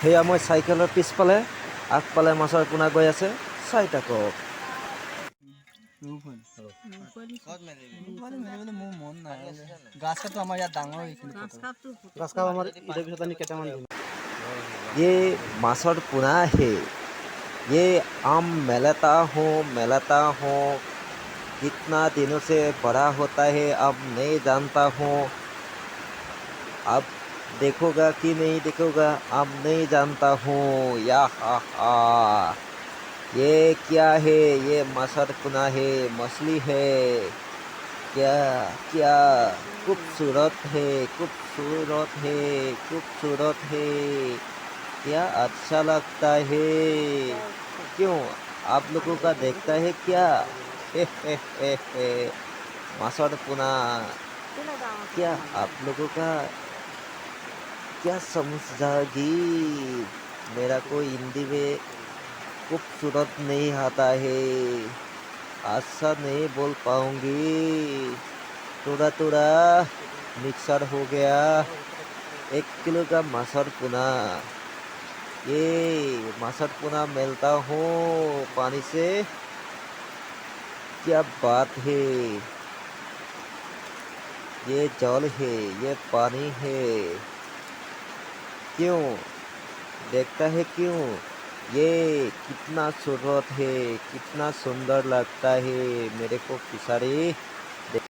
সেয়া মই চাইকেলৰ পিছফালে আগফালে মাছৰ পোনা গৈ আছে, চাই থাকক। ये माछर पुना है। ये आम मेलाता हूँ। कितना दिनों से बड़ा होता है अब नहीं जानता हूँ। अब देखोगा कि नहीं देखोगा अब नहीं जानता हूँ। या हा हा, ये क्या है? ये माछर पुना है, मछली है। क्या क्या खूबसूरत है, खूबसूरत है, खूबसूरत है। क्या अच्छा लगता है। क्यों, आप लोगों का देखता है क्या? हे माछर पुना। क्या आप लोगों का क्या समझ जाएगी? मेरा को हिंदी में खूबसूरत नहीं आता है, अच्छा नहीं बोल पाऊंगी। थोड़ा थोड़ा मिक्सर हो गया। 1 किलो का माछर पुना। ये माछर पुना मिलता हूँ पानी से। क्या बात है। ये जल है, ये पानी है। क्यों देखता है क्यों? ये कितना खूबसूरत है, कितना सुंदर लगता है मेरे को फिशरी।